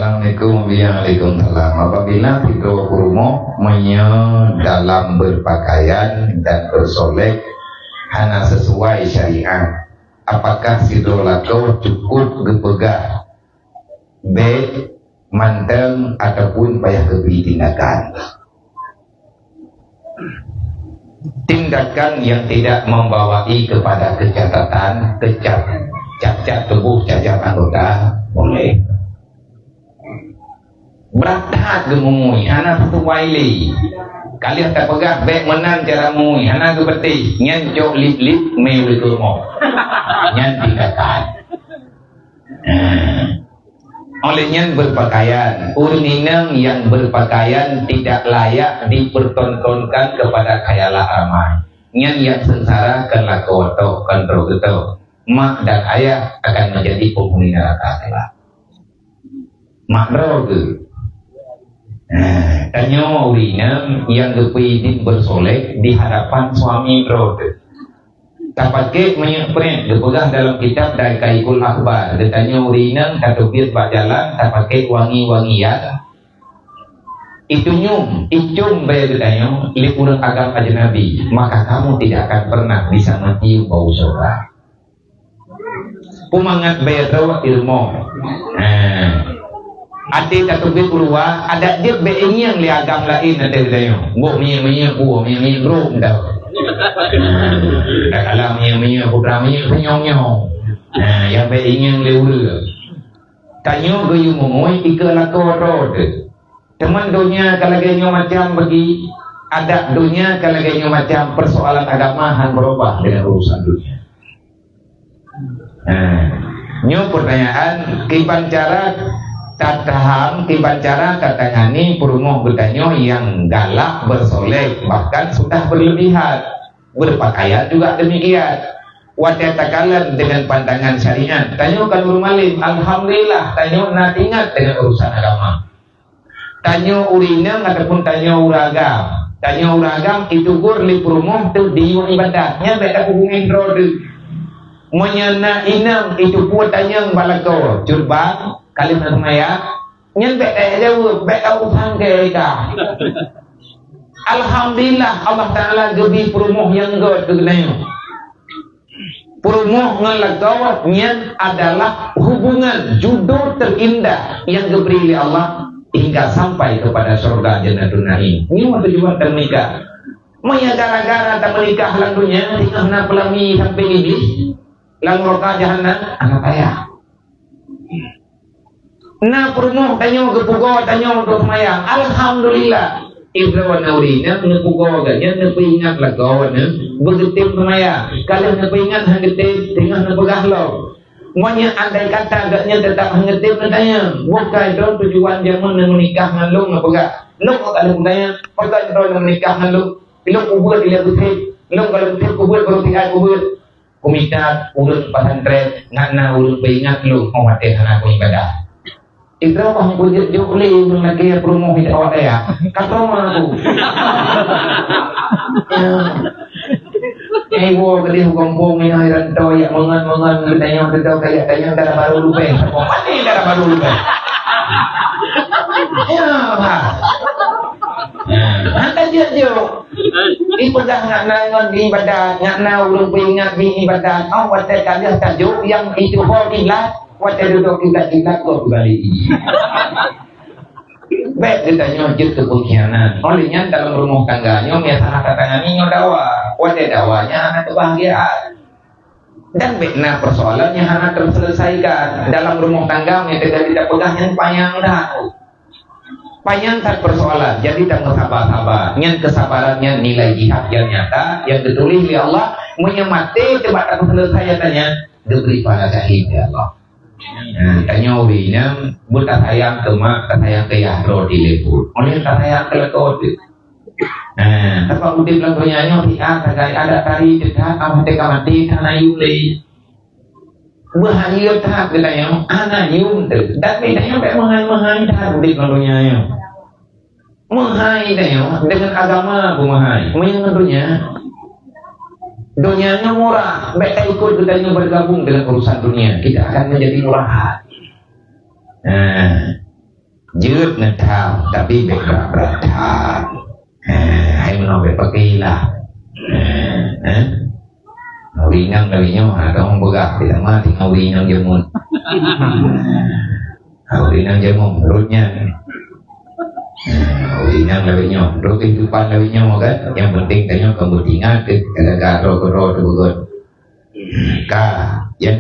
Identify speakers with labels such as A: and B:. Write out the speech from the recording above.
A: Assalamualaikum Waalaikumsalam. Apabila kita kurmo dalam berpakaian dan bersolek hanya sesuai syariat, apakah sidolako cukup gepegah B manteng ataupun payah keberi tindakan? Tindakan yang tidak membawai kepada kecacatan, cacat tubuh, cacat anggota boleh. Berat gemui, anak satu waili. Kalian tak pegah baik menang cara mui, anak seperti nyan jok lip mewli kurmo, nyan tindakan. Oleh nyan berpakaian, urinang yang berpakaian tidak layak dipertontonkan kepada khayalah ramai. Nyan yang sengsara kena kotor, kontrol betul. Mak dan ayah akan menjadi penghuni neraka kelak. Mak droge. Tanya urinam yang kepidin bersolek di hadapan suami droge. Tak pakai menyepret, dipegang dalam kitab dari Kaikul Akbar. Ditanya urinam, katubir berjalan, tak pakai wangi-wangian. Itu icum bayar ditanya, li kurang agam ajnabi, maka kamu tidak akan pernah bisa meniup bau surga. Pumangat bayar rawa ilmu. Ati katubir keluar, ada dia beingin li agam lain ada ditanya. Buat minyak bro dah. Dah kalah minyak putra minyak penyong-nyong. Yang beingin li ura. Tanya gayu mengoi ika lakor rod. Teman dunia kalau gayanya macam bagi ada dunia kalau gayanya macam persoalan agama han berubah dengan urusan dunia. Nyo pertanyaan kiban cara tataham kiban cara tatangani perumoh bertanya yang galak bersolek bahkan sudah berlebihan berpakaian juga demikian. Watayatakalan dengan pandangan syariat. Tanya kalau malim, alhamdulillah tanya nak ingat dengan urusan agama. Tanya urinang ataupun tanya uragam. Tanya uragam itu gurli perumoh tu di ibadatnya beda hubungin rode. Menyana inang itu pun tanya balako curban kalimat maya nyen beda jauh beda utang ke ka. Alhamdulillah Allah Taala gebi perumoh yang god kegenanya. Perumoh ngelagawatnya adalah hubungan judul terindah yang diberi oleh Allah hingga sampai kepada surga Jannatul Naim. Ini tujuan menikah. Maya gara-gara tak menikah lalunya karena pelami sampai iblis lalu roka jahanam anak ayah. Nah perumoh tanya kepugo tanya untuk maya. Alhamdulillah. Ibrawan naurina nepugo agaknya nepingat lah kawan begitu maya. Kalau nepingat hangetip tengah nepegah lo. Semuanya andai kata agaknya tetap hangetip tanya. Bukan itu tujuan jaman menikah dengan lo nepegah. Lo kalau tanya pakai itu menikah dengan lo. Lo kubur dia betul. Lo kalau betul kubur berarti kubur. Komita urut pesantren ngana urut peingat lo mau mati anak ibadah. Ibrah bang kulit jokli lagi promo hidup awak ya. Katro mana aku? Ibu kali hukum ini hairan tahu ya mengan bertanya kayak darah baru lupa. Mati darah baru lupa. Ya, Anda jauh. Ibadah ngana di ibadah ngana urut peingat di ibadah. Awak terkadang tajuk yang itu horilah. Wajah duduk kita kok kembali. Baik ditanya wajib kepengkhianat. Olehnya dalam rumah tangganya biasa kata ini dawa. Wajah dawanya anak kebahagiaan. Dan benar persoalannya anak terselesaikan dalam rumah tangga yang tidak pegang yang payang dah. Payang tak persoalan. Jadi tak sabar-sabar. Yang kesabarannya nilai jihad yang nyata yang ditulis oleh Allah menyemati coba tak selesaiannya diberi pada syahid Allah. Tanya urinam buta sayang ke mak sayang ke yahro di lepur oleh sayang ke lekot. Tapi udip lagunya nyobi ada tari cetak amateka mati tanah yuli bahaya tak bilanya anak yum tu dan bedanya baik menghai tak udip lagunya menghai dengan agama menghai menyentuhnya. Dunianya murah, baik ikut kita bergabung dengan urusan dunia, kita akan menjadi murah. Jut ngethau tapi berat hai menobek pakilah ngawinang lawinya ada begak tidak mati ngawinang jemun ngawinang jemun menurutnya ngawinang lawinya menurut kehidupan lawinya kan yang penting tanya kemudian ke garo-garo tegugun yang